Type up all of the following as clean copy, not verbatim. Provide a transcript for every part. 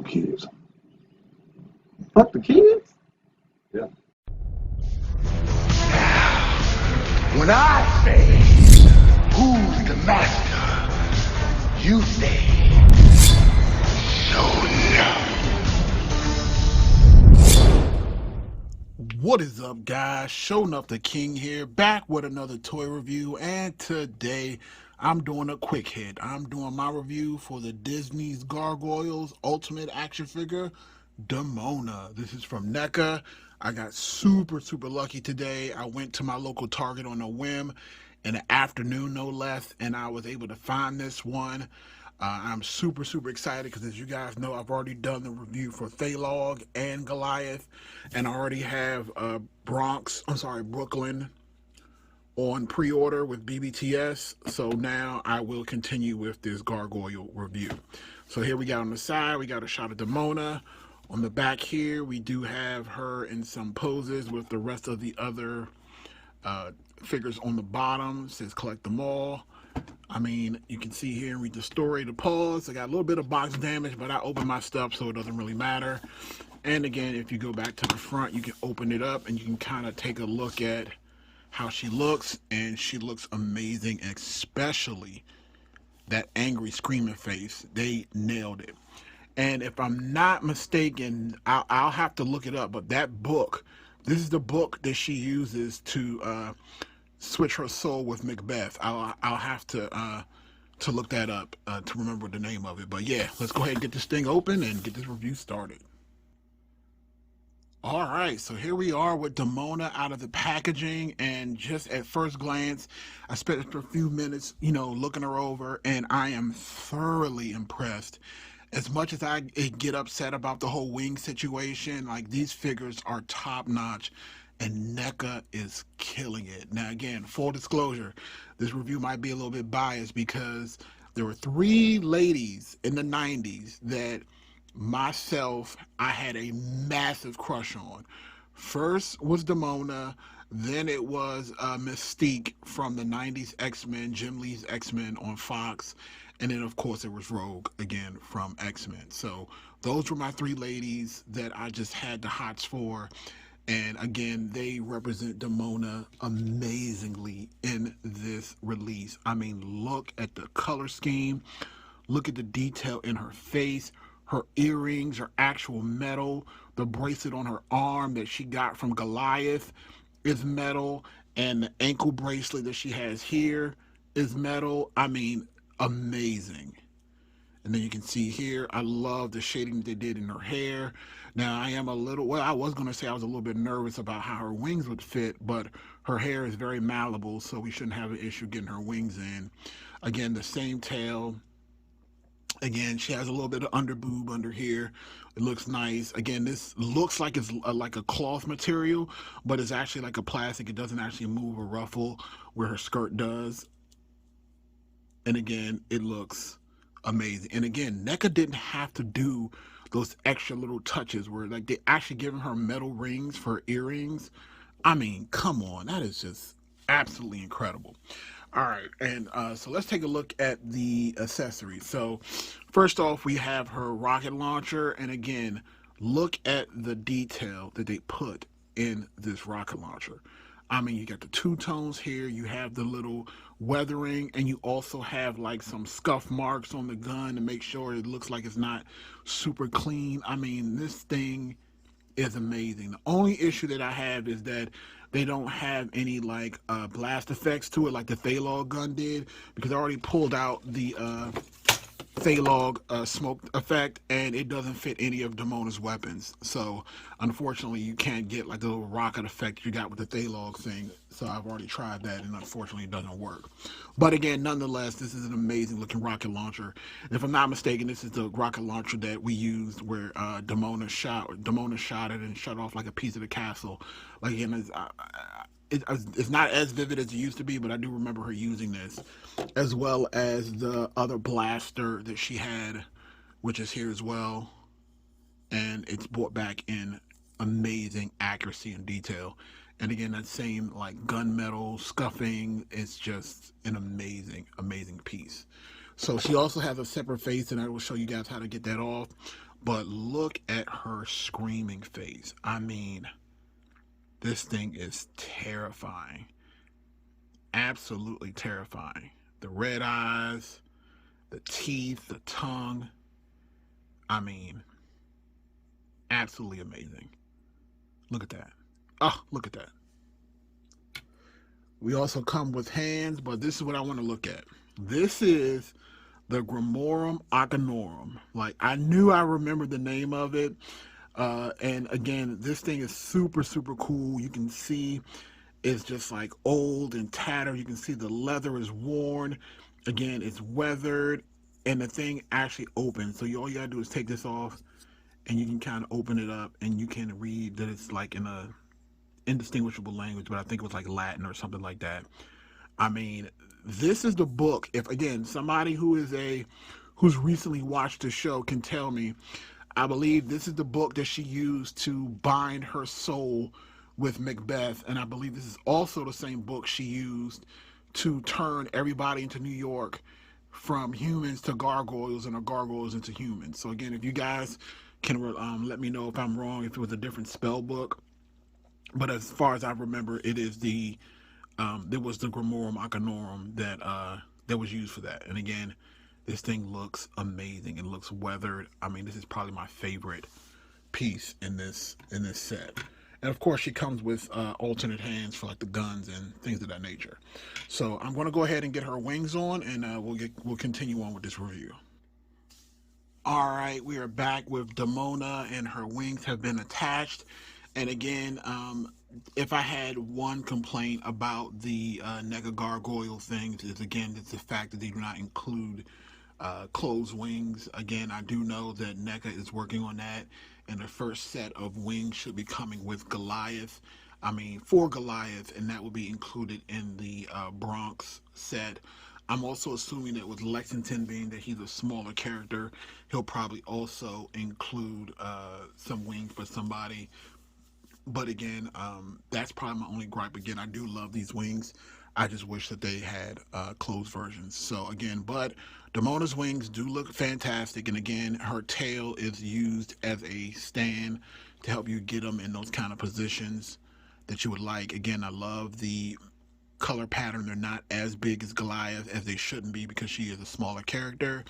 kids. Fuck the kids? Yeah. When I say, who's the master? You say, What is up, guys? Showing up the King here, back with another toy review, and today I'm doing a quick hit. I'm doing my review for the Disney's Gargoyles Ultimate Action Figure, DEMONA. This is from Neca. I got super lucky today. I went to my local Target on a whim in the afternoon, no less, and I was able to find this one. I'm super excited because, as you guys know, I've already done the review for Thalog and Goliath, and I already have Brooklyn on pre-order with BBTS. So now I will continue with this Gargoyle review. So here we got on the side, we got a shot of DEMONA. On the back here, we do have her in some poses with the rest of the other figures on the bottom. It says collect them all. I mean, you can see here and read the story, the pause. I got a little bit of box damage, but I opened my stuff, so it doesn't really matter. And again, if you go back to the front, you can open it up and you can kind of take a look at how she looks, and she looks amazing, especially that angry screaming face. They nailed it. And if I'm not mistaken, I'll have to look it up, but that book, this is the book that she uses to switch her soul with Macbeth. I'll have to look that up to remember the name of it. But yeah, let's go ahead and get this thing open and get this review started. All right, so here we are with DEMONA out of the packaging, and just at first glance, I spent a few minutes, looking her over, and I am thoroughly impressed. As much as I get upset about the whole wing situation, like, these figures are top notch, and NECA is killing it. Now, again, full disclosure, this review might be a little bit biased because there were three ladies in the 90s that I had a massive crush on. First was DEMONA, then it was Mystique from the 90s X-Men, Jim Lee's X-Men on Fox, and then of course it was Rogue again from X-Men. So those were my three ladies that I just had the hots for. And again, they represent DEMONA amazingly in this release. I mean, look at the color scheme. Look at the detail in her face. Her earrings are actual metal. The bracelet on her arm that she got from Goliath is metal. And the ankle bracelet that she has here is metal. I mean, amazing. And then you can see here, I love the shading that they did in her hair. Now, I was going to say I was a little bit nervous about how her wings would fit, but her hair is very malleable, so we shouldn't have an issue getting her wings in. Again, the same tail. Again, she has a little bit of under boob under here. It looks nice. Again, this looks like it's like a cloth material, but it's actually like a plastic. It doesn't actually move or ruffle where her skirt does. And again, it looks amazing. And again, NECA didn't have to do those extra little touches where, like, they actually giving her metal rings for earrings. I mean, come on, that is just absolutely incredible. All right, and so let's take a look at the accessories. So first off, we have her rocket launcher, and again, look at the detail that they put in this rocket launcher. I mean, you got the two tones here, you have the little weathering, and you also have like some scuff marks on the gun to make sure it looks like it's not super clean. I mean, this thing is amazing. The only issue that I have is that they don't have any like blast effects to it like the Thalog gun did, because I already pulled out the Thalog smoke effect, and it doesn't fit any of DEMONA's weapons. So unfortunately, you can't get like the little rocket effect you got with the Thalog thing. So I've already tried that, and unfortunately it doesn't work. But again, nonetheless, this is an amazing looking rocket launcher. And if I'm not mistaken, this is the rocket launcher that we used where DEMONA shot it and shut off like a piece of the castle. Like, again, it's not as vivid as it used to be, but I do remember her using this, as well as the other blaster that she had, which is here as well, and it's brought back in amazing accuracy and detail. And again, that same like gunmetal scuffing, it's just an amazing piece. So she also has a separate face, and I will show you guys how to get that off. But look at her screaming face. I mean, this thing is terrifying. Absolutely terrifying. The red eyes, the teeth, the tongue. I mean, absolutely amazing. Look at that. Oh, look at that. We also come with hands, but this is what I want to look at. This is the Grimorum Arcanorum. Like, I knew I remembered the name of it. And again, this thing is super, super cool. You can see it's just like old and tattered. You can see the leather is worn. Again, it's weathered. And the thing actually opens. So all you gotta do is take this off and you can kind of open it up and you can read that it's like in a indistinguishable language, but I think it was like Latin or something like that. I mean, this is the book. If again, somebody who's recently watched the show can tell me, I believe this is the book that she used to bind her soul with Macbeth, and I believe this is also the same book she used to turn everybody into New York from humans to gargoyles and the gargoyles into humans. So again, if you guys can let me know if I'm wrong, if it was a different spell book. But as far as I remember, it is there was the Grimorum Arcanorum that was used for that. And again, this thing looks amazing. It looks weathered. I mean, this is probably my favorite piece in this set. And of course, she comes with alternate hands for like the guns and things of that nature. So I'm going to go ahead and get her wings on, and we'll continue on with this review. All right, we are back with Demona, and her wings have been attached. And again, if I had one complaint about the Neca Gargoyle things, is again, it's the fact that they do not include closed wings. Again, I do know that Neca is working on that, and the first set of wings should be coming with Goliath. I mean, for Goliath, and that will be included in the Bronx set. I'm also assuming that with Lexington being that he's a smaller character, he'll probably also include some wings for somebody. But again, that's probably my only gripe. Again, I do love these wings. I just wish that they had closed versions. So again, but Demona's wings do look fantastic. And again, her tail is used as a stand to help you get them in those kind of positions that you would like. Again, I love the color pattern. They're not as big as Goliath, as they shouldn't be, because she is a smaller character.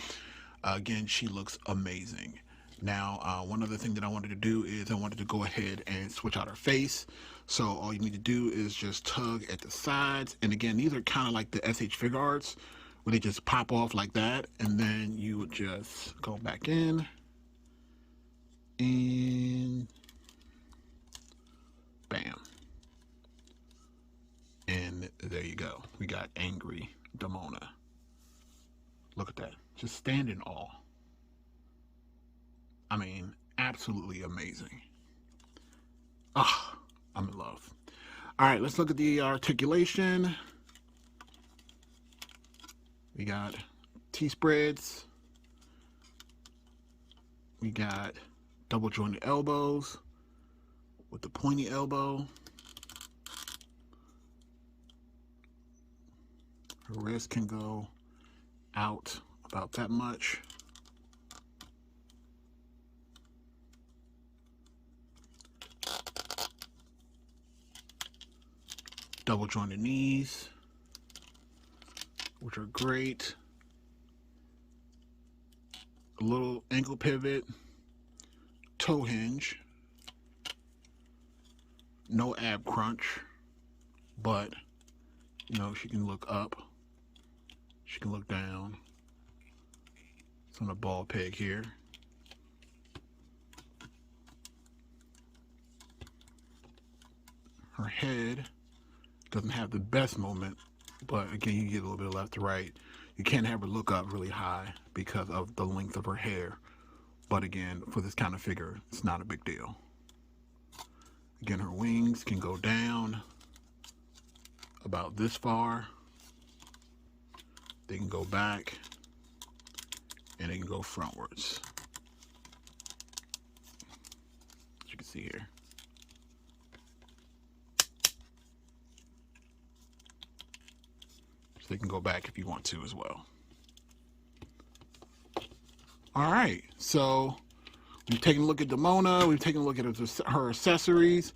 Again, she looks amazing. Now, one other thing that I wanted to do is I wanted to go ahead and switch out her face. So all you need to do is just tug at the sides. And again, these are kind of like the SH Figure Arts, where they just pop off like that. And then you would just go back in. And bam. And there you go. We got Angry Demona. Look at that. Just stand in awe. I mean, absolutely amazing. Ah, oh, I'm in love. All right, let's look at the articulation. We got T-spreads. We got double jointed elbows with the pointy elbow. Her wrist can go out about that much. Double jointed knees, which are great. A little ankle pivot, toe hinge, no ab crunch, but you know, she can look up, she can look down. It's on a ball peg here. Her head doesn't have the best moment, but again, you get a little bit of left to right. You can't have her look up really high because of the length of her hair. But again, for this kind of figure, it's not a big deal. Again, her wings can go down about this far. They can go back, and they can go frontwards. As you can see here. So they can go back if you want to as well. All right, so We've taken a look at Demona. We've taken a look at her accessories.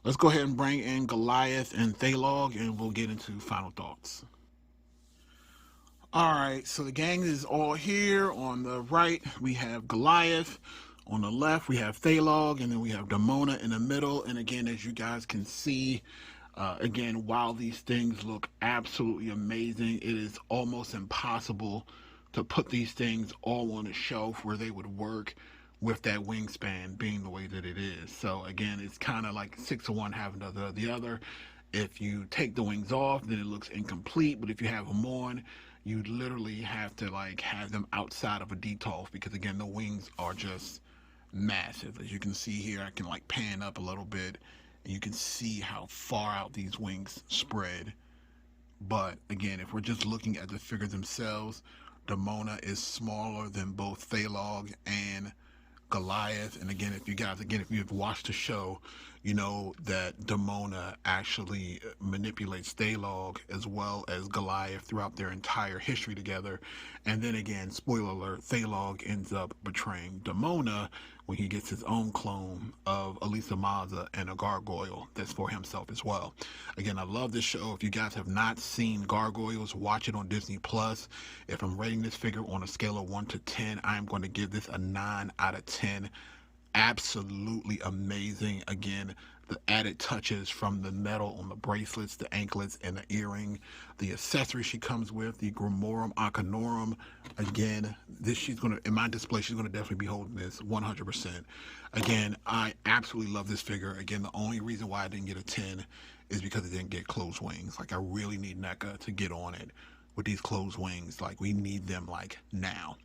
Let's go ahead and bring in Goliath and Thalog, and we'll get into final thoughts. All right, so the gang is all here. On the right, we have Goliath. On the left, we have Thalog, and then we have Demona in the middle. And again, as you guys can see, again, while these things look absolutely amazing, it is almost impossible to put these things all on a shelf where they would work with that wingspan being the way that it is. So again, it's kind of like 6 of one, half of the other. If you take the wings off, then it looks incomplete. But if you have them on, you literally have to like have them outside of a detolf, because again, the wings are just massive. As you can see here, I can like pan up a little bit and you can see how far out these wings spread. But again, if we're just looking at the figure themselves, Demona is smaller than both Thalog and Goliath. And again, if you've watched the show, you know that Demona actually manipulates Thalog as well as Goliath throughout their entire history together. And then again, spoiler alert, Thalog ends up betraying Demona when he gets his own clone of Elisa Maza and a gargoyle that's for himself as well. Again, I love this show. If you guys have not seen Gargoyles, watch it on Disney Plus. If I'm rating this figure on a scale of 1 to 10, I am going to give this a 9 out of 10. Absolutely amazing. Again, the added touches from the metal on the bracelets, the anklets, and the earring, the accessory she comes with, the Grimorum Arcanorum. Again, she's gonna, in my display, she's gonna definitely be holding this 100%. Again, I absolutely love this figure. Again, the only reason why I didn't get a 10 is because it didn't get closed wings. Like, I really need NECA to get on it with these closed wings. Like, we need them like now.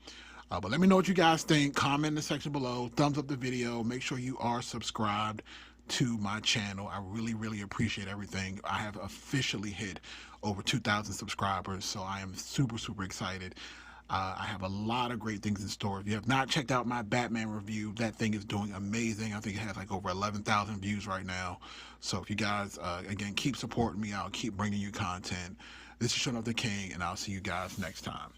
But let me know what you guys think. Comment in the section below. Thumbs up the video. Make sure you are subscribed to my channel. I really, really appreciate everything. I have officially hit over 2,000 subscribers, so I am super, super excited. I have a lot of great things in store. If you have not checked out my Batman review, that thing is doing amazing. I think it has like over 11,000 views right now. So if you guys, again, keep supporting me, I'll keep bringing you content. This is Sean of the King, and I'll see you guys next time.